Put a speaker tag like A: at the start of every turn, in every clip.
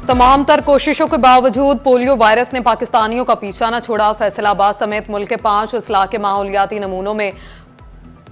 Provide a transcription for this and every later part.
A: तमाम तर कोशिशों के बावजूद पोलियो वायरस ने पाकिस्तानियों का पीछा न छोड़ा। फैसलाबाद समेत मुल्क के 5 अजला के माहौलियाती नमूनों में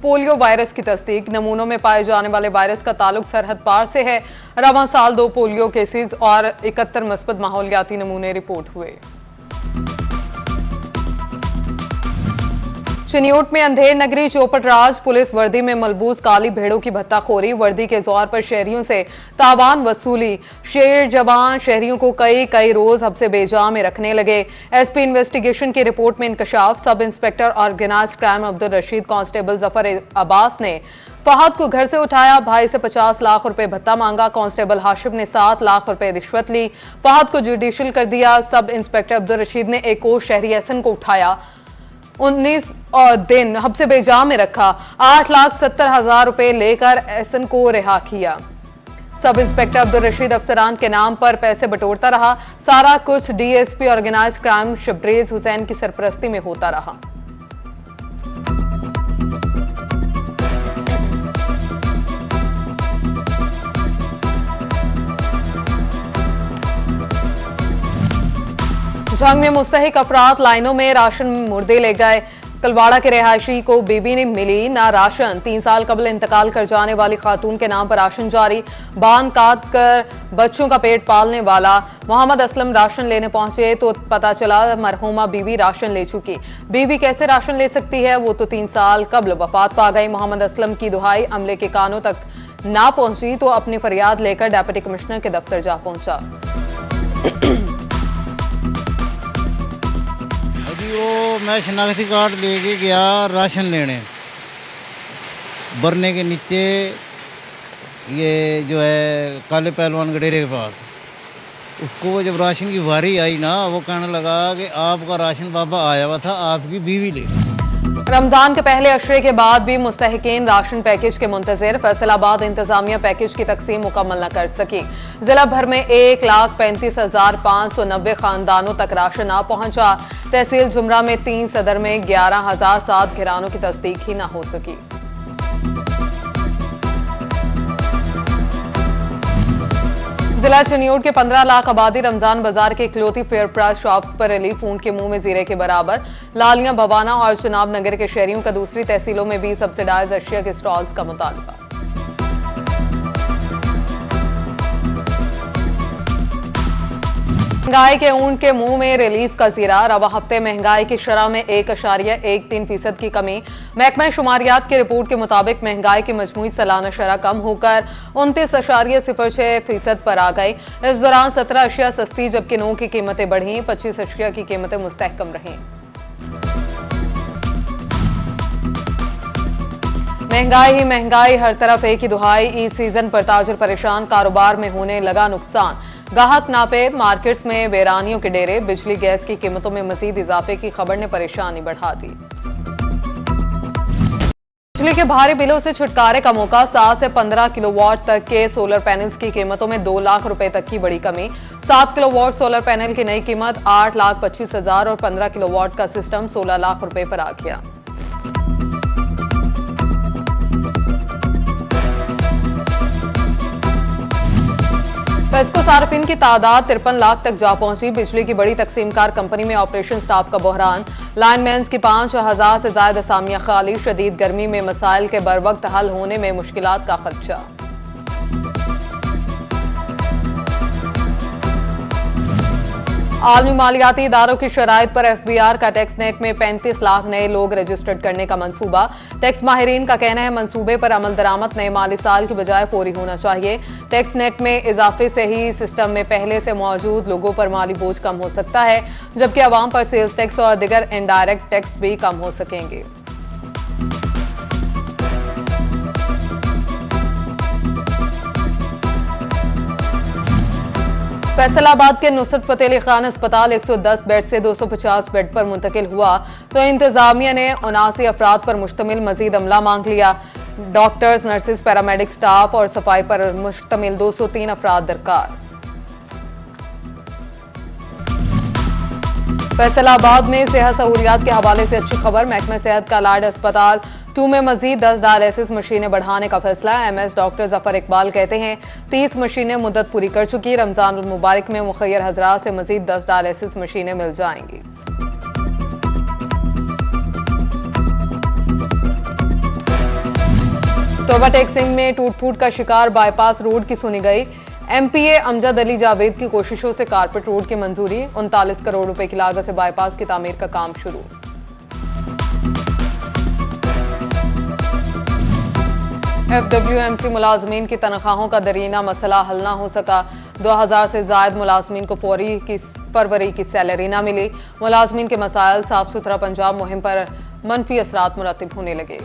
A: पोलियो वायरस की तस्दीक। नमूनों में पाए जाने वाले वायरस का ताल्लुक सरहद पार से है। रवां साल 2 पोलियो केसेस और 71 मुस्बत माहौलियाती नमूने रिपोर्ट हुए। चिन्यूट में अंधेर नगरी चौपटराज पुलिस वर्दी में मलबूस काली भेड़ों की भत्ताखोरी। वर्दी के जोर पर शहरियों से तावान वसूली। शेर जवान शहरियों को कई रोज हब्से बेजा में रखने लगे। एसपी इन्वेस्टिगेशन की रिपोर्ट में इंकशाफ। Sub inspector organised crime Abdul Rashid constable Zafar Abbas ने फहद को घर से उठाया। भाई से 50 लाख रुपए भत्ता मांगा। कांस्टेबल हाशिम ने 7 लाख रुपए रिश्वत ली। फहद को जुडिशियल कर दिया। सब इंस्पेक्टर अब्दुल रशीद ने एक और शहरी एहसन को उठाया, 19 दिन हब्से बेजा में रखा। 8,70,000 रुपए लेकर एहसन को रिहा किया। सब इंस्पेक्टर अब्दुल रशीद अफसरान के नाम पर पैसे बटोरता रहा। सारा कुछ DSP organised crime Shabrez Hussain की सरपरस्ती में होता रहा। जंग में मुस्तहिक अफराद लाइनों में राशन मुर्दे ले गए। कलवाड़ा के रिहायशी को बीबी ने मिली ना राशन। 3 साल कबल इंतकाल कर जाने वाली खातून के नाम पर राशन जारी। बांध काट कर बच्चों का पेट पालने वाला मोहम्मद असलम राशन लेने पहुंचे तो पता चला मरहूमा बीवी राशन ले चुकी। बीवी कैसे राशन ले सकती है, वो तो 3 साल कबल वफात पा गई। मोहम्मद असलम की दुहाई अमले के कानों तक ना पहुंची तो अपनी फरियाद लेकर डिप्टी कमिश्नर के दफ्तर जा पहुंचा।
B: मैं शनाख्ती कार्ड लेके गया राशन लेने। बरने के नीचे ये जो है काले पहलवान के डेरे के पास, उसको वो जब राशन की बारी आई ना, वो कहने लगा कि आपका राशन बाबा आया हुआ था, आपकी बीवी ले।
A: रमजान के पहले अशरे के बाद भी मुस्तहिकीन राशन पैकेज के मुंतजिर। फैसलाबाद इंतजामिया पैकेज की तकसीम मुकम्मल न कर सकी। जिला भर में 1,35,590 खानदानों तक राशन न पहुंचा। तहसील जुमरा में 3 सदर में 11,007 घरानों की तस्दीक ही न हो सकी। जिला चिन्यूट के 15 लाख आबादी रमजान बाजार के इकलौती फेयर प्राइस शॉप्स पर रिलीफ ऊंट के मुंह में जीरे के बराबर। लालियां, भवाना और चुनाव नगर के शहरियों का दूसरी तहसीलों में भी सब्सिडाइज अशिया के स्टॉल्स का मुतालबा। महंगाई के ऊंट के मुंह में रिलीफ का जीरा। रवा हफ्ते महंगाई की शरह में 1.13% की कमी। महकमा शुमारियात की रिपोर्ट के मुताबिक महंगाई की मजमूई सालाना शरह कम होकर 29.06% पर आ गई। इस दौरान 17 अशिया सस्ती जबकि 9 की कीमतें बढ़ी। 25 अशिया की कीमतें मुस्तहकम रहीं। महंगाई ही महंगाई, हर तरफ एक ही दुहाई। ईद सीजन पर ताजिर परेशान, कारोबार में होने लगा नुकसान। गाहक नापेद, मार्केट्स में वेरानियों के डेरे। बिजली गैस की कीमतों में मजीद इजाफे की खबर ने परेशानी बढ़ा दी। बिजली के भारी बिलों से छुटकारे का मौका। 7 से 15 किलोवाट तक के सोलर पैनल्स की कीमतों में 2 लाख रुपए तक की बड़ी कमी। 7 किलोवाट सोलर पैनल की नई कीमत 8,25,000 और 15 किलोवाट का सिस्टम 16 लाख रुपए पर आ गया। पेस्को सार्फिन की तादाद 53 लाख तक जा पहुंची। बिजली की बड़ी तकसीमकार कंपनी में ऑपरेशन स्टाफ का बहरान। लाइनमैन्स की 5,000 से ज्यादा असामियां खाली। शदीद गर्मी में मसाइल के बरवक्त हल होने में मुश्किलात का खदशा। आलमी मालियाती इदारों की शराइत पर एफबीआर का टैक्स नेट में 35 लाख नए लोग रजिस्टर्ड करने का मंसूबा। टैक्स माहिरीन का कहना है मंसूबे पर अमल दरामद नए माली साल की बजाय फौरी होना चाहिए। टैक्स नेट में इजाफे से ही सिस्टम में पहले से मौजूद लोगों पर माली बोझ कम हो सकता है, जबकि अवाम पर सेल्स टैक्स और दीगर इनडायरेक्ट टैक्स भी कम हो सकेंगे। फैसलाबाद के नुसरत फतेह अली खान अस्पताल 110 बेड से 250 बेड पर मुंतकिल हुआ तो इंतजामिया ने 79 अफराद पर मुश्तमिल मजीद अमला मांग लिया। डॉक्टर्स, नर्सेज, पैरामेडिक स्टाफ और सफाई पर मुश्तमिल 203 अफराद दरकार। फैसलाबाद में सेहत सहूलियात के हवाले से अच्छी खबर। महकमा सेहत का लाड अस्पताल 2 में मजीद 10 डायलिसिस मशीनें बढ़ाने का फैसला। एमएस डॉक्टर जफर इकबाल कहते हैं 30 मशीनें मुद्दत पूरी कर चुकी। रमजान मुबारक में मुखैर हजरात से मजीद 10 डायलिसिस मशीनें मिल जाएंगी। टोबा टेक्सिंग में टूट फूट का शिकार बाईपास रोड की सुनी गई। एमपीए अमजद अली जावेद की कोशिशों से कारपेट रोड की मंजूरी। 39 करोड़ रुपए की लागत से बाईपास की तामीर का काम शुरू। एफडब्ल्यूएमसी मुलाजमीन की तनख्वाहों का दरीना मसला हल ना हो सका। 2000 से ज्यादा मुलाजमीन को फरवरी की सैलरी ना मिली। मुलाजमीन के मसाइल साफ सुथरा पंजाब मुहिम पर मनफी असरात मुरतब होने लगे।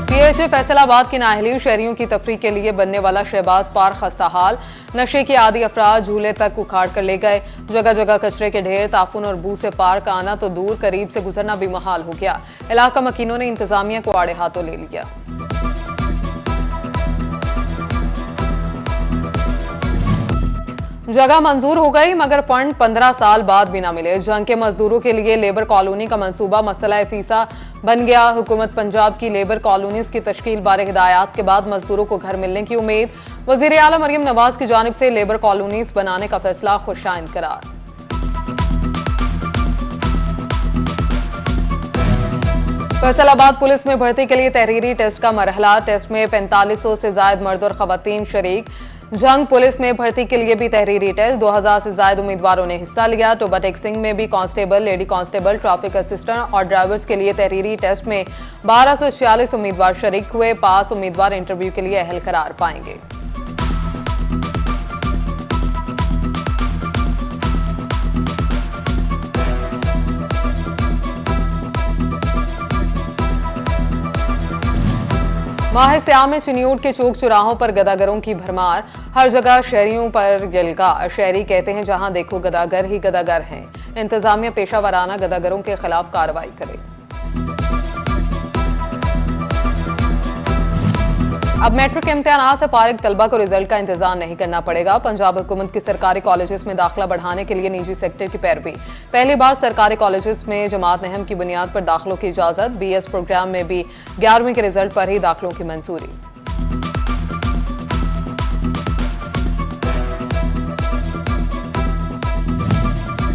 A: पीएचए फैसलाबाद की नाअहली। शहरियों की तफरीह के लिए बनने वाला शहबाज पार्क खस्ता हाल। नशे के आदि अफराद झूले तक उखाड़ कर ले गए। जगह जगह कचरे के ढेर, ताफून और बू से पार्क आना तो दूर, करीब से गुजरना भी महाल हो गया। इलाका मकीनों ने इंतजामिया को आड़े हाथों ले लिया। जगह मंजूर हो गई मगर फंड 15 साल बाद भी ना मिले। जंग के मजदूरों के लिए लेबर कॉलोनी का मंसूबा मसला फीसा बन गया। हुकूमत पंजाब की लेबर कॉलोनीज की तश्कील बारे हिदायत के बाद मजदूरों को घर मिलने की उम्मीद। वजीर आला मरियम नवाज की जानिब से लेबर कॉलोनीज बनाने का फैसला खुशाइंद करार। फैसलाबाद पुलिस में भर्ती के लिए तहरीरी टेस्ट का मरहला। टेस्ट में 4500 से ज्यादा मर्द और खवातीन शरीक। जंग पुलिस में भर्ती के लिए भी तहरीरी टेस्ट। 2000 से ज्यादा उम्मीदवारों ने हिस्सा लिया। टोबा टेक्सिंग में भी constable, lady constable, traffic assistant और ड्राइवर्स के लिए तहरीरी टेस्ट में 1246 उम्मीदवार शरीक हुए। 5 उम्मीदवार इंटरव्यू के लिए अहल करार पाएंगे। माह सियाम में चिन्यूट के चौक चौराहों पर गदागरों की भरमार। हर जगह शहरियों पर गिलगा। शहरी कहते हैं जहां देखो गदागर ही गदागर हैं। इंतजामिया पेशा वाराना गदागरों के खिलाफ कार्रवाई करे। अब मैट्रिक के इम्तिहान से फारिग तलबा को रिजल्ट का इंतजार नहीं करना पड़ेगा। पंजाब हुकूमत की सरकारी कॉलेजेस में दाखिला बढ़ाने के लिए निजी सेक्टर की पैरवी। पहली बार सरकारी कॉलेजेस में जमात अहम की बुनियाद पर दाखिलों की इजाजत। बीएस प्रोग्राम में भी 11वीं के रिजल्ट पर ही दाखिलों की मंजूरी।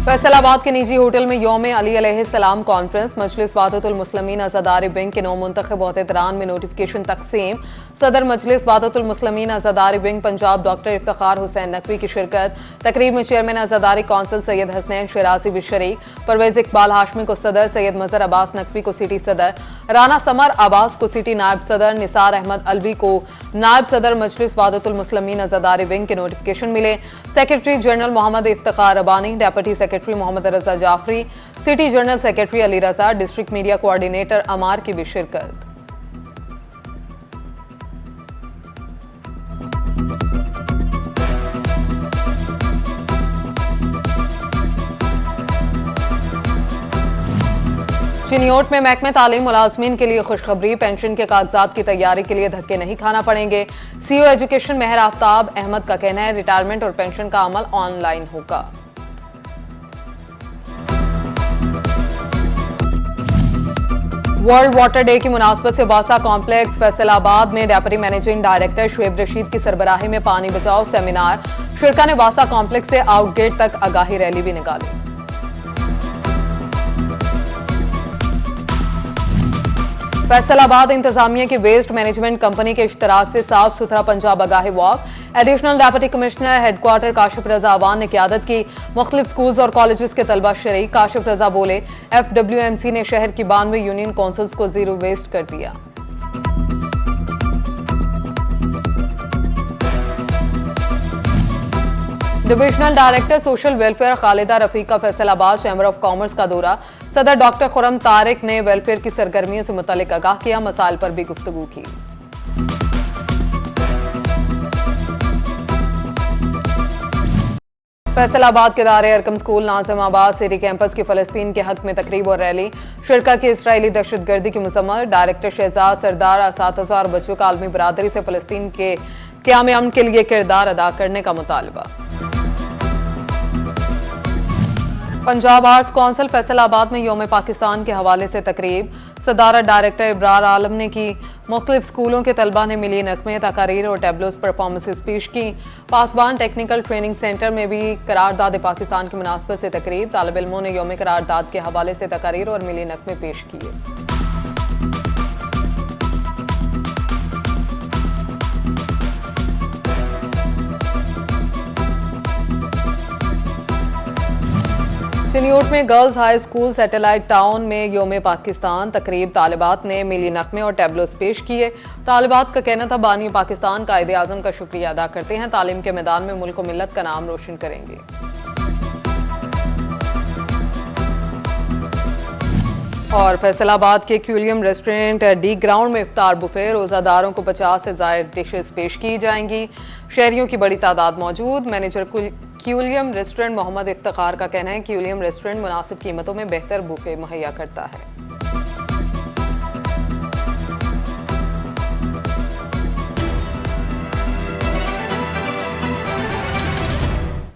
A: फैसलाबाद के निजी होटल में यौम अली अलैहिस्सलाम कॉन्फ्रेंस। मजलिस वादतुल मुस्लिमीन अज़ादारी विंग के 9 मुंतखब ओहदेदारान में नोटिफिकेशन तकसीम। सदर मजलिस वादतुल मुस्लिमीन अज़ादारी विंग पंजाब डॉक्टर इफ्तिखार हुसैन नकवी की शिरकत। तकरीब में चेयरमैन अज़ादारी काउंसिल सैयद हसनैन शिराजी भी शरीक। परवेज इकबाल हाशमी को सदर, सैयद मजहर अब्बास नकवी को सिटी सदर, राना समर अब्बास को सिटी नायब सदर, निसार अहमद अलवी को नायब सदर मजलिस वादतुल मुस्लिमीन अज़ादारी विंग के नोटिफिकेशन मिले। Secretary general Mohammad Iftikhar Rabbani, deputy secretary Mohammad Raza Jafri, city general secretary Ali Raza, district media coordinator Ammar की भी शिरकत। चिन्योट में महकमे तालीम मुलाजमीन के लिए खुशखबरी। पेंशन के कागजात की तैयारी के लिए धक्के नहीं खाना पड़ेंगे। सीईओ एजुकेशन मेहर आफ्ताब अहमद का कहना है रिटायरमेंट और पेंशन का अमल ऑनलाइन होगा। वर्ल्ड वाटर डे की मुनासबत से वासा कॉम्प्लेक्स फैसलाबाद में deputy managing director Shoaib Rashid की सरबराही में पानी बचाओ सेमिनार। शुरका ने वासा कॉम्प्लेक्स से आउटगेट तक आगाही रैली भी निकाली। फैसलाबाद इंतजामिया की वेस्ट मैनेजमेंट कंपनी के इश्तराक से साफ सुथरा पंजाब आगाही walk. Additional deputy commissioner headquarter Kashif Raza Awan ने क़यादत की। मुख्तलिफ स्कूल्स और कॉलेजेस के तलबा शरीक। काशिफ रजा बोले एफडब्ल्यूएमसी ने शहर की 92 यूनियन काउंसिल्स को जीरो वेस्ट कर दिया। Divisional director social welfare Khalida Rafiqa Faisalabad chamber of commerce का दौरा। सदर डॉक्टर खुरम तारिक ने वेलफेयर की सरगर्मियों से मुतल्लिक आगाह किया। मसाइल पर भी गुफ्तगू की। फैसलाबाद के दारे Arkham school Nazimabad city campus की फलस्तीन के हक में तकरीब और रैली। शिरका की इसराइली दहशतगर्दी की मुजम्मत। डायरेक्टर शहजाद सरदार असातिज़ा और बच्चों का आलमी बरादरी से फलस्तीन के क़याम अमन के लिए किरदार अदा करने का मुतालबा। पंजाब आर्ट्स काउंसिल फैसलाबाद में यौम पाकिस्तान के हवाले से तकरीब। सदारत डायरेक्टर इब्रार आलम ने की। मुख्तलिफ स्कूलों के तलबा ने मिली नकमे, तकारीर और टेबलोस परफॉर्मेंसेस पेश की। पासबान टेक्निकल ट्रेनिंग सेंटर में भी करारदाद पाकिस्तान की मुनासबत से तकरीब। तालिब इल्मों ने यौम करारदाद के हवाले से तकारीर और मिली नकमे पेश किए। चिन्योट में girls high school satellite town में यौम पाकिस्तान तकरीब। तालिबात ने मिली नकमे और टेबलोस पेश किए। तालिबात का कहना था बानी पाकिस्तान कायदे आजम का शुक्रिया अदा करते हैं, तालीम के मैदान में मुल्क व मिल्लत का नाम रोशन करेंगे। और फैसलाबाद के क्यूलियम रेस्टोरेंट डी ग्राउंड में इफ्तार बुफे। रोजादारों को 50 से ज्यादा डिशेस पेश की जाएंगी। शहरियों की बड़ी तादाद मौजूद। मैनेजर क्यूलियम रेस्टोरेंट मोहम्मद इफ्तिखार का कहना है कि क्यूलियम रेस्टोरेंट मुनासिब कीमतों में बेहतर बुफे मुहैया करता है।